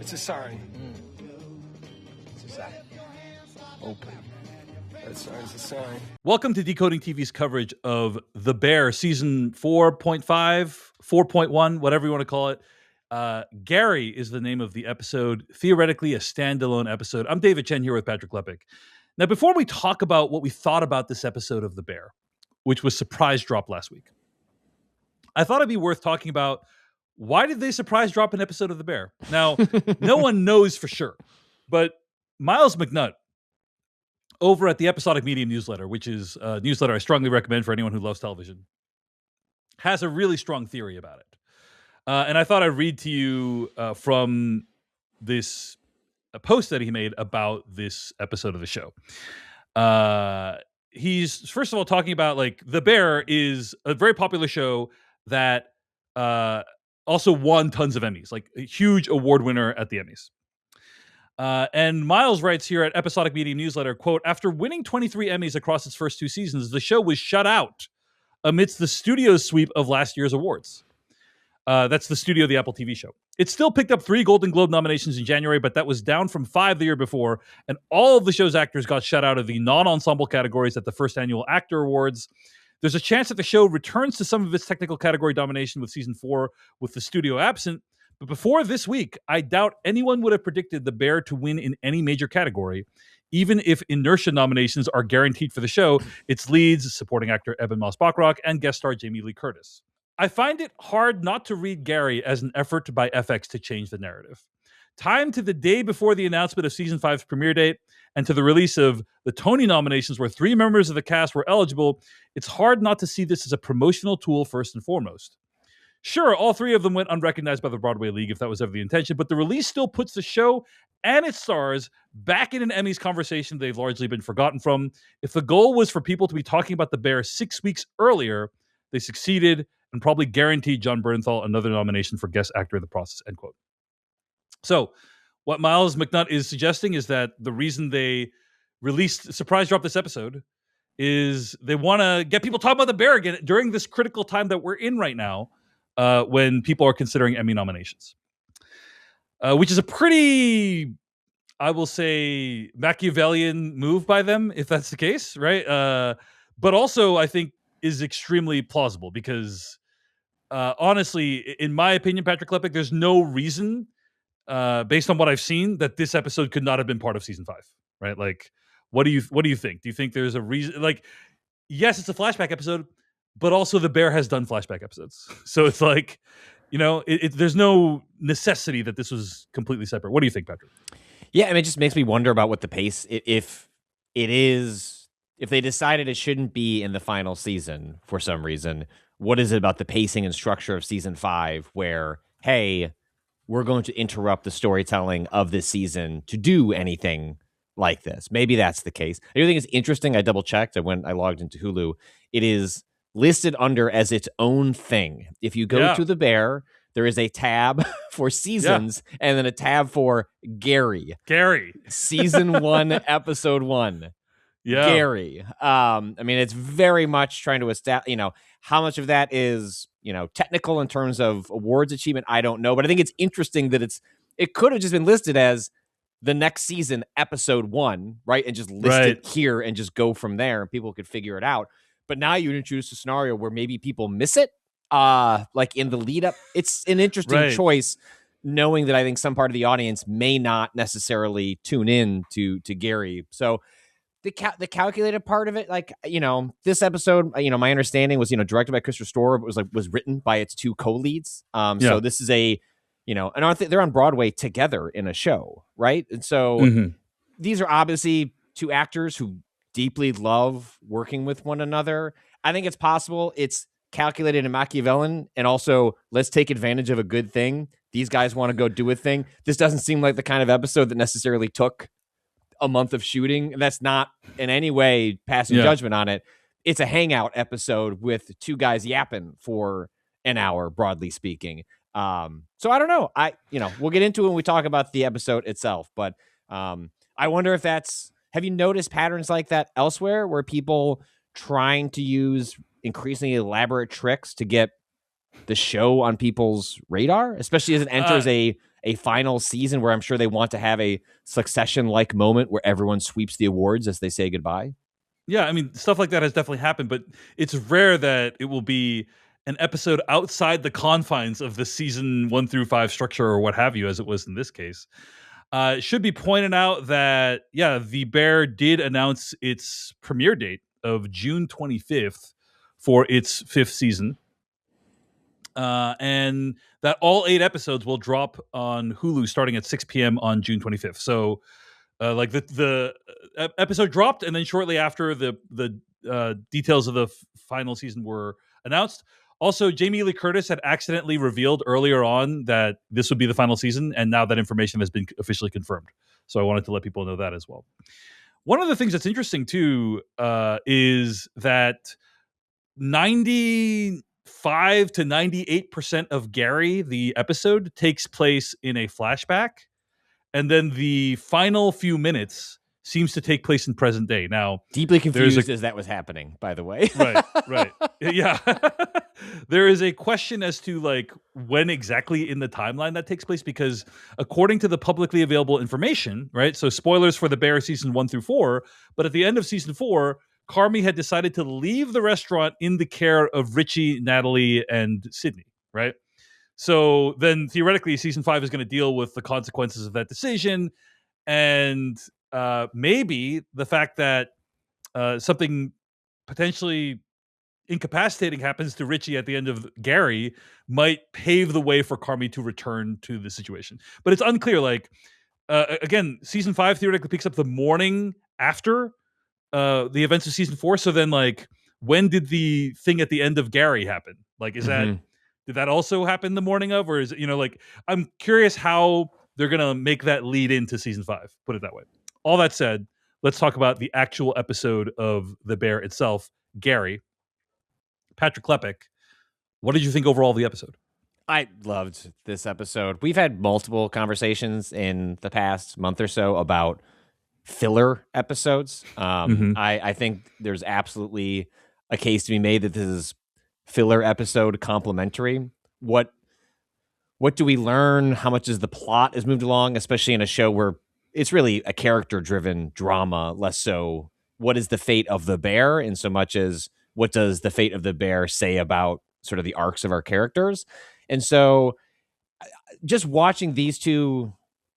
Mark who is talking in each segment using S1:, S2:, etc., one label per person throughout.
S1: It's a sign. It's a sign. Open. That sign's a sign.
S2: Welcome to Decoding TV's coverage of The Bear, season 4.5, 4.1, whatever you want to call it. Gary is the name of the episode, theoretically a standalone episode. I'm David Chen here with Patrick Klepek. Now, before we talk about what we thought about this episode of The Bear, which was surprise drop last week, I thought it'd be worth talking about why did they surprise drop an episode of The Bear? Now, no one knows for sure, but Miles McNutt over at the Episodic Medium newsletter, which is a newsletter I strongly recommend for anyone who loves television, has a really strong theory about it. And I thought I'd read to you from this post that he made about this episode of the show. He's, first of all, talking about, like, The Bear is a very popular show that also won tons of Emmys, like a huge award winner at the Emmys. And Miles writes here at Episodic Medium newsletter, quote, after winning 23 Emmys across its first two seasons, the show was shut out amidst the studio's sweep of last year's awards. That's the studio of the Apple TV show. It still picked up 3 Golden Globe nominations in January, but that was down from 5 the year before, and all of the show's actors got shut out of the non-ensemble categories at the first annual Actor Awards. There's a chance that the show returns to some of its technical category domination with season 4 with the studio absent. But before this week, I doubt anyone would have predicted The Bear to win in any major category, even if inertia nominations are guaranteed for the show. Its leads, supporting actor Eben Moss-Bachrach, and guest star Jamie Lee Curtis. I find it hard not to read Gary as an effort by FX to change the narrative. Timed to the day before the announcement of season 5's premiere date and to the release of the Tony nominations where 3 members of the cast were eligible, it's hard not to see this as a promotional tool first and foremost. Sure, all 3 of them went unrecognized by the Broadway League if that was ever the intention, but the release still puts the show and its stars back in an Emmys conversation they've largely been forgotten from. If the goal was for people to be talking about The Bear 6 weeks earlier, they succeeded and probably guaranteed John Bernthal another nomination for Guest Actor in the process, end quote. So what Miles McNutt is suggesting is that the reason they surprise drop this episode is they want to get people talking about The Bear again during this critical time that we're in right now, when people are considering Emmy nominations, which is a pretty, I will say, Machiavellian move by them, if that's the case, right? But also, I think, is extremely plausible because, honestly, in my opinion, Patrick Klepek, there's no reason, based on what I've seen, that this episode could not have been part of season 5, right? Like, what do you think? Do you think there's a reason? Like, yes, it's a flashback episode, but also The Bear has done flashback episodes, so it's like, you know, there's no necessity that this was completely separate. What do you think, Patrick?
S3: Yeah, I mean, it just makes me wonder about what the pace, if they decided it shouldn't be in the final season for some reason, what is it about the pacing and structure of season 5 where, hey, we're going to interrupt the storytelling of this season to do anything like this? Maybe that's the case. I do think it's interesting. I double checked. I logged into Hulu. It is listed under as its own thing. If you go to The Bear, there is a tab for seasons and then a tab for Gary. Season 1, episode 1.
S2: Yeah.
S3: Gary. I mean, it's very much trying to establish, how much of that is, technical in terms of awards achievement. I don't know, but I think it's interesting that it could have just been listed as the next season, episode 1, right? And just list it here and just go from there and people could figure it out. But now you introduce a scenario where maybe people miss it, like in the lead up. It's an interesting choice, knowing that I think some part of the audience may not necessarily tune in to Gary. So the calculated part of it, like, this episode, my understanding was, directed by Chris Restore, but was written by its 2 co-leads. So this is and they're on Broadway together in a show, right? And so these are obviously 2 actors who deeply love working with one another. I think it's possible it's calculated and Machiavellian, and also let's take advantage of a good thing. These guys want to go do a thing. This doesn't seem like the kind of episode that necessarily took a month of shooting. And that's not in any way passing judgment on it. It's a hangout episode with 2 guys yapping for an hour, broadly speaking. So I don't know. We'll get into it when we talk about the episode itself, but I wonder if have you noticed patterns like that elsewhere where people trying to use increasingly elaborate tricks to get the show on people's radar, especially as it enters a a final season where I'm sure they want to have a Succession-like moment where everyone sweeps the awards as they say goodbye.
S2: Yeah, I mean, stuff like that has definitely happened, but it's rare that it will be an episode outside the confines of the season 1 through 5 structure or what have you, as it was in this case. It should be pointed out that, yeah, The Bear did announce its premiere date of June 25th for its 5th season. And that all 8 episodes will drop on Hulu starting at 6 p.m. on June 25th. So, like the episode dropped, and then shortly after the details of the final season were announced. Also, Jamie Lee Curtis had accidentally revealed earlier on that this would be the final season, and now that information has been officially confirmed. So I wanted to let people know that as well. One of the things that's interesting too is that 95 to 98% of Gary, the episode, takes place in a flashback. And then the final few minutes seems to take place in present day. Now,
S3: deeply confused as that was happening, by the way.
S2: Right. Yeah. There is a question as to like when exactly in the timeline that takes place, because according to the publicly available information, right? So spoilers for The Bear season 1 through 4, but at the end of season 4, Carmy had decided to leave the restaurant in the care of Richie, Natalie, and Sydney, right? So then theoretically, season 5 is going to deal with the consequences of that decision. And maybe the fact that something potentially incapacitating happens to Richie at the end of Gary might pave the way for Carmy to return to the situation. But it's unclear. Like, again, season 5 theoretically picks up the morning after the events of season 4. So then, like, when did the thing at the end of Gary happen? Like, is that... Did that also happen the morning of, or is it, like, I'm curious how they're going to make that lead into season 5, put it that way. All that said, let's talk about the actual episode of The Bear itself, Gary. Patrick Klepek, what did you think overall of the episode?
S3: I loved this episode. We've had multiple conversations in the past month or so about filler episodes. I think there's absolutely a case to be made that this is filler episode complimentary. What do we learn? How much is the plot has moved along, especially in a show where it's really a character-driven drama, less so what is the fate of the bear, in so much as what does the fate of the bear say about sort of the arcs of our characters. And so just watching these two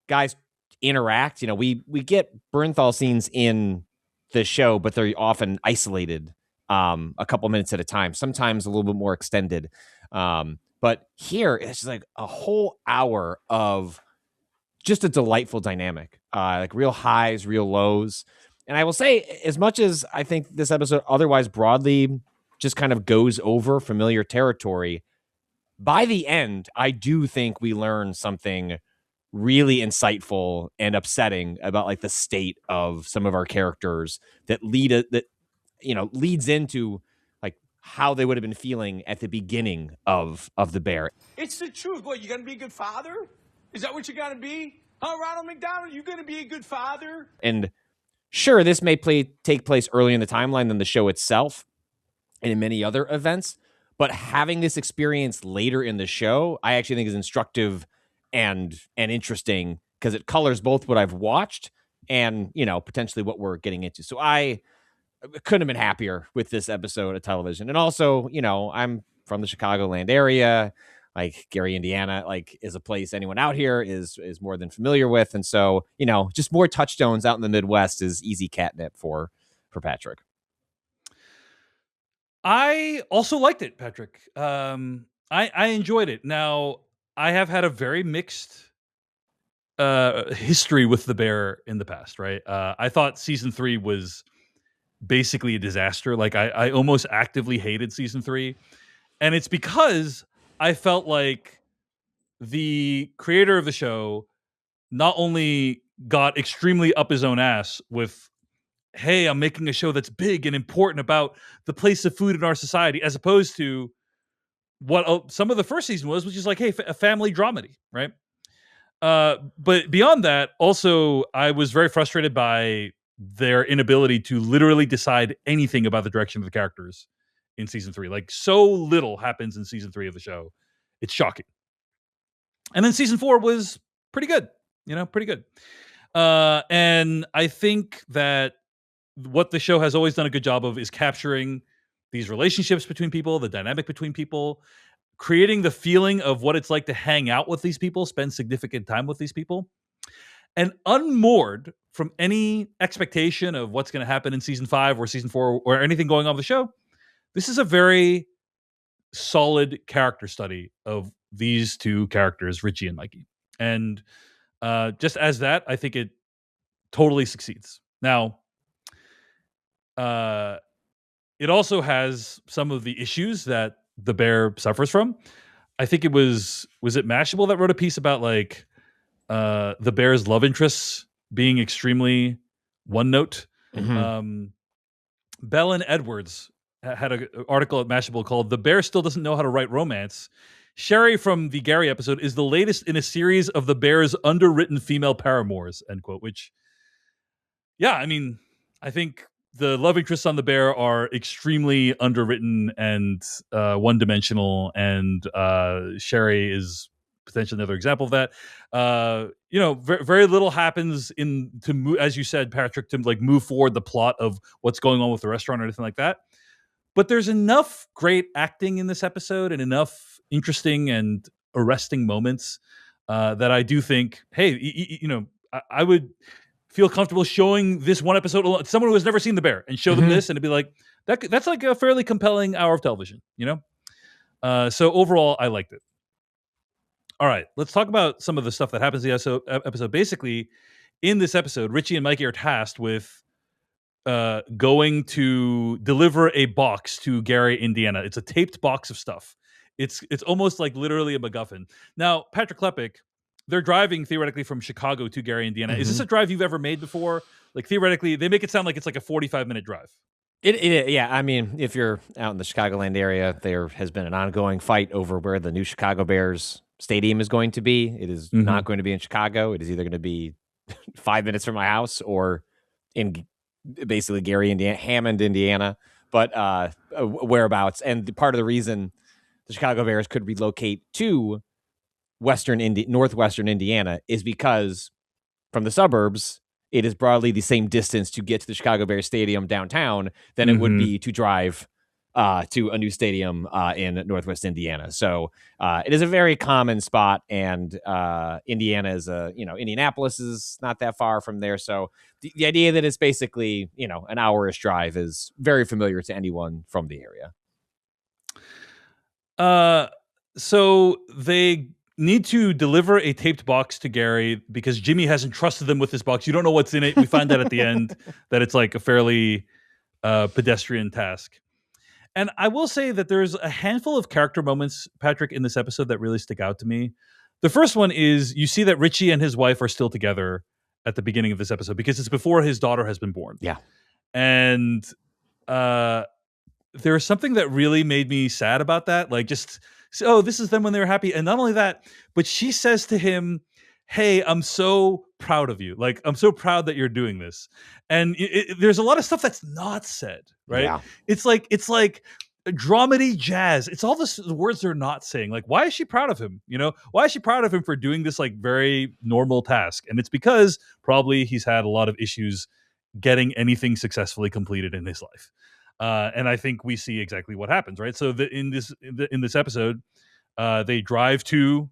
S3: guys interact, we get Bernthal scenes in the show, but they're often isolated a couple minutes at a time, sometimes a little bit more extended. But here it's like a whole hour of just a delightful dynamic, like real highs, real lows. And I will say, as much as I think this episode otherwise broadly just kind of goes over familiar territory, by the end, I do think we learn something really insightful and upsetting about like the state of some of our characters that leads into like how they would have been feeling at the beginning of The Bear.
S4: It's the truth. What, you gonna be a good father? Is that what you're gonna be? Huh, Ronald McDonald, you gonna be a good father?
S3: And sure, this may take place earlier in the timeline than the show itself and in many other events, but having this experience later in the show, I actually think is instructive and interesting, because it colors both what I've watched and, potentially what we're getting into. So I couldn't have been happier with this episode of television. And also, I'm from the Chicagoland area. Like, Gary, Indiana, like, is a place anyone out here is more than familiar with. And so, just more touchstones out in the Midwest is easy catnip for Patrick.
S2: I also liked it, Patrick. I enjoyed it. Now, I have had a very mixed history with The Bear in the past, right? I thought season 3 was basically a disaster. Like, I almost actively hated season 3. And it's because I felt like the creator of the show not only got extremely up his own ass with, hey, I'm making a show that's big and important about the place of food in our society, as opposed to what some of the first season was, which is like, hey, a family dramedy, right? But beyond that, also, I was very frustrated by their inability to literally decide anything about the direction of the characters in season 3. Like, so little happens in season 3 of the show. It's shocking. And then season 4 was pretty good. Pretty good. And I think that what the show has always done a good job of is capturing these relationships between people, the dynamic between people, creating the feeling of what it's like to hang out with these people, spend significant time with these people, and unmoored from any expectation of what's going to happen in season 5 or season 4 or anything going on the show. This is a very solid character study of these two characters, Richie and Mikey. And just as that, I think it totally succeeds. Now, it also has some of the issues that the Bear suffers from. I think it was it Mashable that wrote a piece about like the Bear's love interests being extremely one note.
S3: Mm-hmm.
S2: Bell and Edwards had an article at Mashable called "The Bear Still Doesn't Know How to Write Romance." Sherry from the Gary episode is the latest in a series of the Bear's underwritten female paramours, end quote, which, yeah, I mean, I think the love interests on the Bear are extremely underwritten and one-dimensional, and Sherry is potentially another example of that. Very little happens as you said, Patrick, to like move forward the plot of what's going on with the restaurant or anything like that. But there's enough great acting in this episode and enough interesting and arresting moments that I do think, hey, I would feel comfortable showing this one episode to someone who has never seen the Bear and show them this, and it'd be like that's like a fairly compelling hour of television, So overall, I liked it. All right, let's talk about some of the stuff that happens in the episode. Basically, in this episode, Richie and Mikey are tasked with going to deliver a box to Gary, Indiana. It's a taped box of stuff. It's almost like literally a MacGuffin. Now, Patrick Klepek, they're driving theoretically from Chicago to Gary, Indiana. Is this a drive you've ever made before? Like theoretically, they make it sound like it's like a 45-minute drive.
S3: Yeah. I mean, if you're out in the Chicagoland area, there has been an ongoing fight over where the new Chicago Bears stadium is going to be. It is not going to be in Chicago. It is either going to be 5 minutes from my house or in basically Gary, Indiana, Hammond, Indiana, but whereabouts. And part of the reason the Chicago Bears could relocate to northwestern Indiana is because from the suburbs, it is broadly the same distance to get to the Chicago Bears stadium downtown than it would be to drive to a new stadium in Northwest Indiana. So it is a very common spot, and Indiana is Indianapolis is not that far from there. So the idea that it's basically, an hour-ish drive is very familiar to anyone from the area.
S2: So they need to deliver a taped box to Gary because Jimmy hasn't trusted them with this box. You don't know what's in it. We find that at the end that it's like a fairly pedestrian task. And I will say that there's a handful of character moments, Patrick, in this episode that really stick out to me. The first one is you see that Richie and his wife are still together at the beginning of this episode because it's before his daughter has been born.
S3: Yeah.
S2: And there's something that really made me sad about that. Like this is them when they were happy. And not only that, but she says to him, hey, I'm so proud of you. Like, I'm so proud that you're doing this. And there's a lot of stuff that's not said, right?
S3: Yeah.
S2: It's like dramedy jazz. It's all the words they're not saying. Like, why is she proud of him? Why is she proud of him for doing this like very normal task? And it's because probably he's had a lot of issues getting anything successfully completed in his life. And I think we see exactly what happens, right? So in this episode, they drive to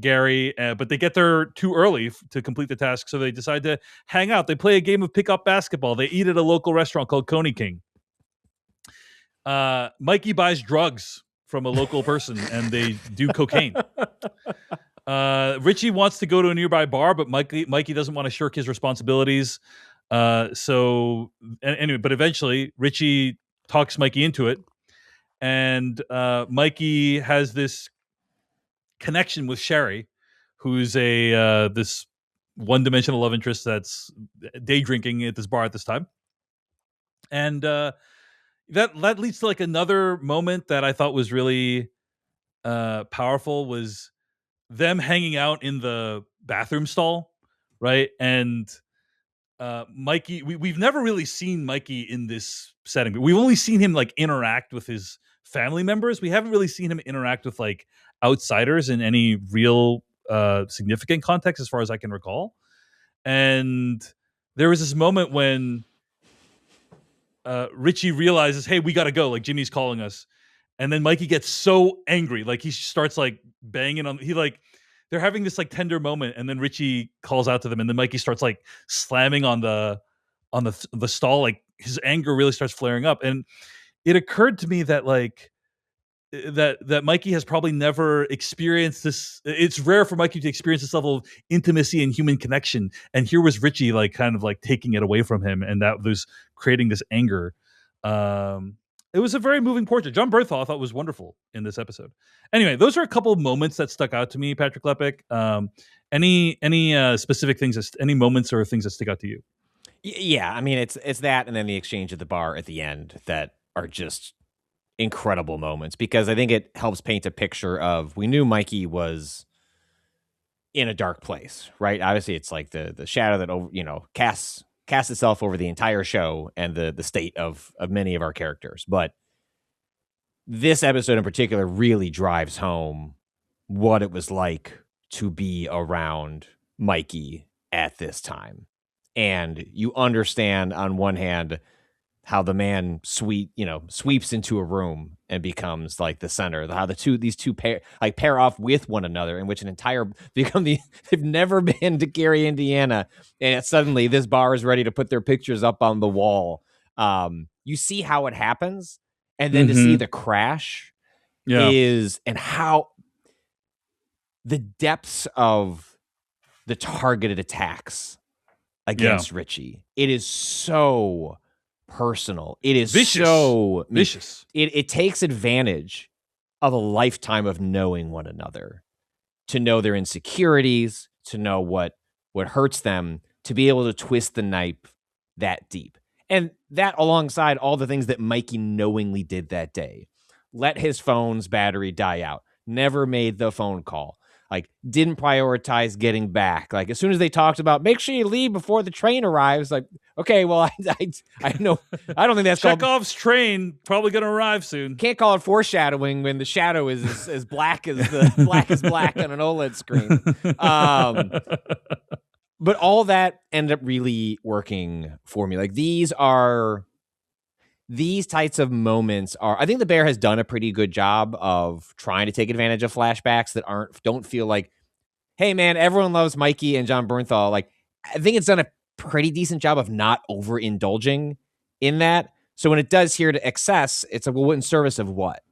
S2: Gary, but they get there too early to complete the task, so they decide to hang out. They play a game of pickup basketball. They eat at a local restaurant called Coney King. Mikey buys drugs from a local person, and they do cocaine. Richie wants to go to a nearby bar, but Mikey doesn't want to shirk his responsibilities. But eventually Richie talks Mikey into it, and Mikey has this connection with Sherry, who's this one-dimensional love interest that's day drinking at this bar at this time, and that leads to like another moment that I thought was really powerful was them hanging out in the bathroom stall, right? And Mikey, we've never really seen Mikey in this setting. We've only seen him like interact with his family members. We haven't really seen him interact with like outsiders in any real significant context as far as I can recall. And there was this moment when Richie realizes, hey, we got to go. Like, Jimmy's calling us. And then Mikey gets so angry. Like, he starts like banging on, they're having this like tender moment. And then Richie calls out to them. And then Mikey starts like slamming on the stall. Like, his anger really starts flaring up. And it occurred to me that like, that Mikey has probably never experienced this. It's rare for Mikey to experience this level of intimacy and human connection. And here was Richie like kind of like taking it away from him, and that was creating this anger. It was a very moving portrait. John Bernthal I thought was wonderful in this episode. Anyway, those are a couple of moments that stuck out to me, Patrick Klepek. Any specific things, any moments or things that stick out to you?
S3: Yeah, I mean, it's that, and then the exchange at the bar at the end that are just incredible moments, because I think it helps paint a picture of, we knew Mikey was in a dark place, right? Obviously, it's like the shadow that casts itself over the entire show and the state of many of our characters. But this episode in particular really drives home what it was like to be around Mikey at this time. And you understand on one hand how the man sweeps into a room and becomes like the center. How these two pair off with one another, in which they've never been to Gary, Indiana, and suddenly this bar is ready to put their pictures up on the wall. You see how it happens, and then to see the crash and how the depths of the targeted attacks against Richie. It is so personal. It is so
S2: vicious.
S3: It takes advantage of a lifetime of knowing one another, to know their insecurities, to know what hurts them, to be able to twist the knife that deep. And that alongside all the things that Mikey knowingly did that day. Let his phone's battery die out. Never made the phone call. Like, didn't prioritize getting back. Like, as soon as they talked about, make sure you leave before the train arrives. Like, okay, well, I know. I don't think that's
S2: Chekhov's train probably going to arrive soon.
S3: Can't call it foreshadowing when the shadow is as black as black on an OLED screen. But all that ended up really working for me. Like, these types of moments are, I think the Bear has done a pretty good job of trying to take advantage of flashbacks that don't feel like, hey man, everyone loves Mikey and John Bernthal. Like, I think it's done a pretty decent job of not overindulging in that. So when it does here to excess, it's like, well, what in service of what?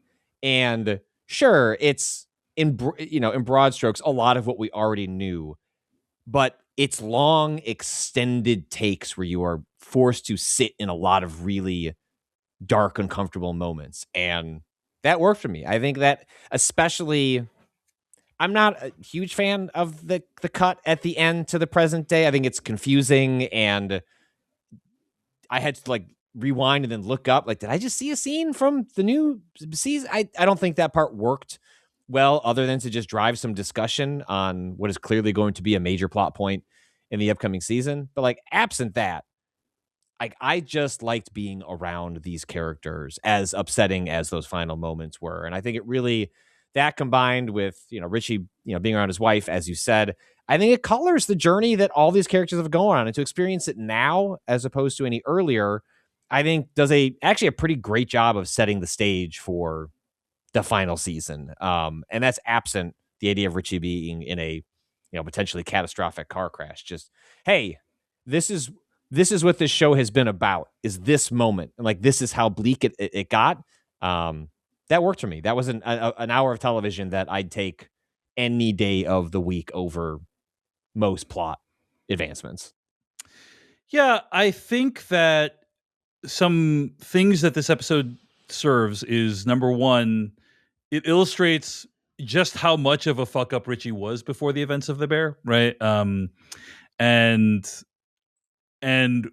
S3: And sure, it's in broad strokes, a lot of what we already knew, but it's long, extended takes where you are forced to sit in a lot of really dark, uncomfortable moments, and that worked for me. I think that, especially, I'm not a huge fan of the cut at the end to the present day. I think it's confusing, and I had to like rewind and then look up, like, did I just see a scene from the new season? I don't think that part worked well, other than to just drive some discussion on what is clearly going to be a major plot point in the upcoming season. But like, absent that, I just liked being around these characters, as upsetting as those final moments were. And I think it really, that combined with, Richie, being around his wife, as you said, I think it colors the journey that all these characters have gone on. And to experience it now, as opposed to any earlier, I think does actually a pretty great job of setting the stage for the final season. And that's absent the idea of Richie being in a, potentially catastrophic car crash. Just, hey, this is what this show has been about, is this moment. And like, this is how bleak it got. That worked for me. That was an hour of television that I'd take any day of the week over most plot advancements.
S2: Yeah, I think that some things that this episode serves is, number one, it illustrates just how much of a fuck up Richie was before the events of the Bear, right? And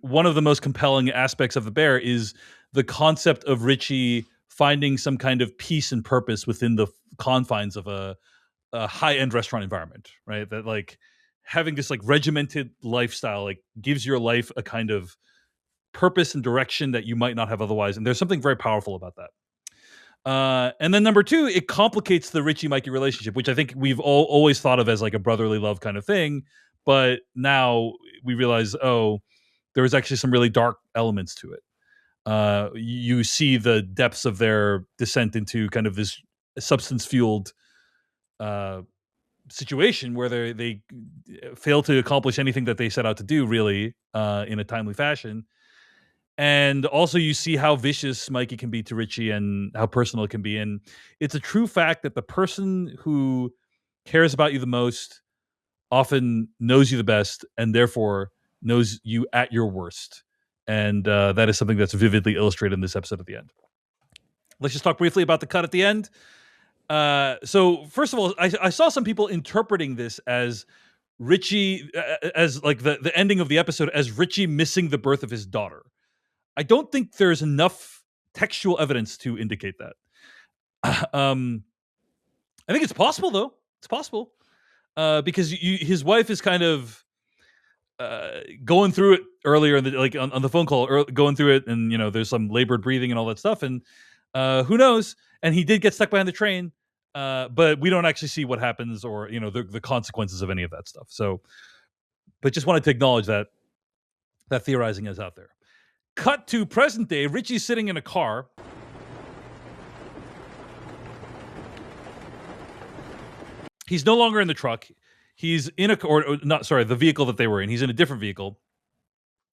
S2: one of the most compelling aspects of the Bear is the concept of Richie finding some kind of peace and purpose within the confines of a high-end restaurant environment, right? That like having this like regimented lifestyle like gives your life a kind of purpose and direction that you might not have otherwise. And there's something very powerful about that. And then number two, it complicates the Richie Mikey relationship, which I think we've always thought of as like a brotherly love kind of thing. But now we realize, oh, there was actually some really dark elements to it. You see the depths of their descent into kind of this substance fueled situation where they fail to accomplish anything that they set out to do really in a timely fashion. And also you see how vicious Mikey can be to Richie and how personal it can be. And it's a true fact that the person who cares about you the most often knows you the best and therefore knows you at your worst. And that is something that's vividly illustrated in this episode at the end. Let's just talk briefly about the cut at the end. So first of all, I saw some people interpreting this as Richie, as like the ending of the episode as Richie missing the birth of his daughter. I don't think there's enough textual evidence to indicate that. I think it's possible though. It's possible because his wife is kind of going through it earlier in the like on the phone call, going through it, and there's some labored breathing and all that stuff, and who knows? And he did get stuck behind the train, but we don't actually see what happens or the consequences of any of that stuff. So, but just wanted to acknowledge that theorizing is out there. Cut to present day. Richie's sitting in a car. He's no longer in the truck. He's in the vehicle that they were in. He's in a different vehicle.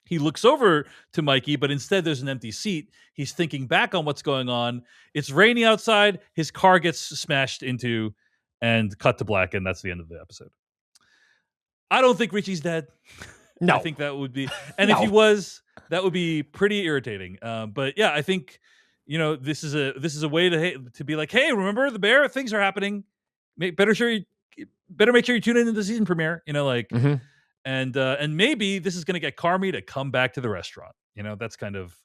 S2: He looks over to Mikey, but instead there's an empty seat. He's thinking back on what's going on. It's rainy outside. His car gets smashed into and cut to black, and that's the end of the episode. I don't think Richie's dead.
S3: No.
S2: I think that would be, and if he was, that would be pretty irritating. But yeah, I think this is a way to be like, hey, remember the bear? Things are happening. Better make sure you tune into the season premiere. And maybe this is going to get Carmi to come back to the restaurant. That's kind of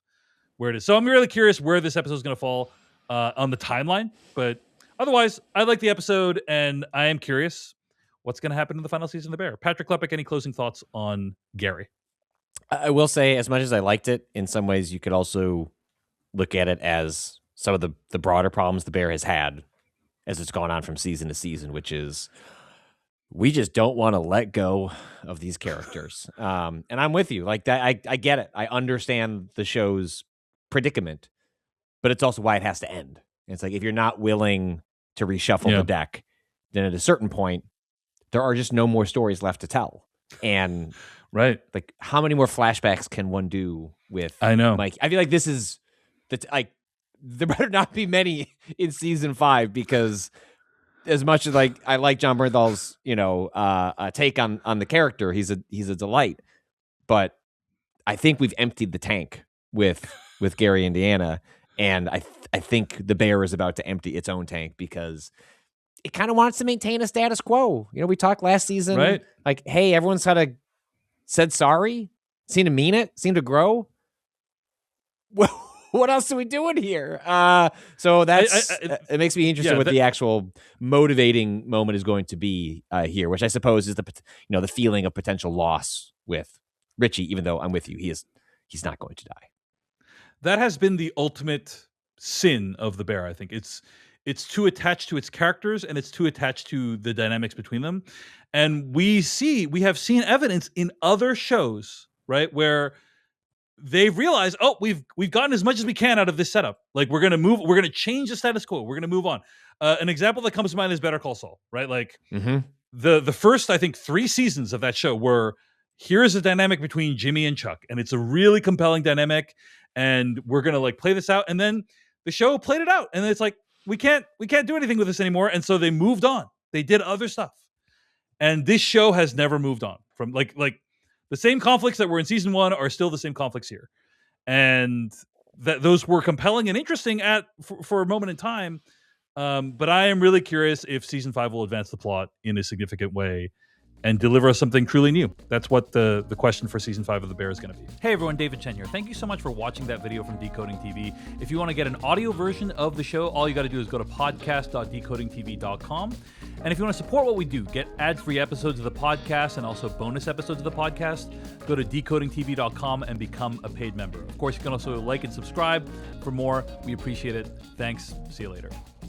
S2: where it is. So I'm really curious where this episode is going to fall on the timeline. But otherwise, I like the episode, and I am curious what's going to happen in the final season of The Bear. Patrick Klepek, any closing thoughts on Gary?
S3: I will say, as much as I liked it, in some ways you could also look at it as some of the broader problems The Bear has had as it's gone on from season to season, which is we just don't want to let go of these characters. And I'm with you. Like that, I get it. I understand the show's predicament, but it's also why it has to end. It's like if you're not willing to reshuffle the deck, then at a certain point, there are just no more stories left to tell. And
S2: right,
S3: like how many more flashbacks can one do with Mike? I feel like this is there better not be many in season 5, because as much as I like John Bernthal's take on the character, he's a delight, but I think we've emptied the tank with Gary and Deanna, and I think The Bear is about to empty its own tank because it kind of wants to maintain a status quo. We talked last season,
S2: right?
S3: Like, hey, everyone's kind of said sorry, seemed to mean it, seemed to grow. Well, what else are we doing here? So that's it makes me interested what the actual motivating moment is going to be here, which I suppose is the feeling of potential loss with Richie. Even though I'm with you, he's not going to die.
S2: That has been the ultimate sin of The Bear. I think it's too attached to its characters and it's too attached to the dynamics between them. And we have seen evidence in other shows, right, where they've realized, oh, we've gotten as much as we can out of this setup. Like we're going to change the status quo. We're going to move on. An example that comes to mind is Better Call Saul, right? Like the first, I think, 3 seasons of that show were, here's a dynamic between Jimmy and Chuck. And it's a really compelling dynamic. And we're going to play this out. And then the show played it out. And it's like, we can't do anything with this anymore. And so they moved on. They did other stuff. And this show has never moved on from like the same conflicts that were in season 1 are still the same conflicts here. And that those were compelling and interesting for a moment in time. But I am really curious if season 5 will advance the plot in a significant way. and deliver us something truly new. That's what the question for season 5 of The Bear is going to be. Hey everyone, David Chen here. Thank you so much for watching that video from Decoding TV. If you want to get an audio version of the show, all you got to do is go to podcast.decodingtv.com. And if you want to support what we do, get ad-free episodes of the podcast and also bonus episodes of the podcast, go to decodingtv.com and become a paid member. Of course, you can also like and subscribe for more. We appreciate it. Thanks. See you later.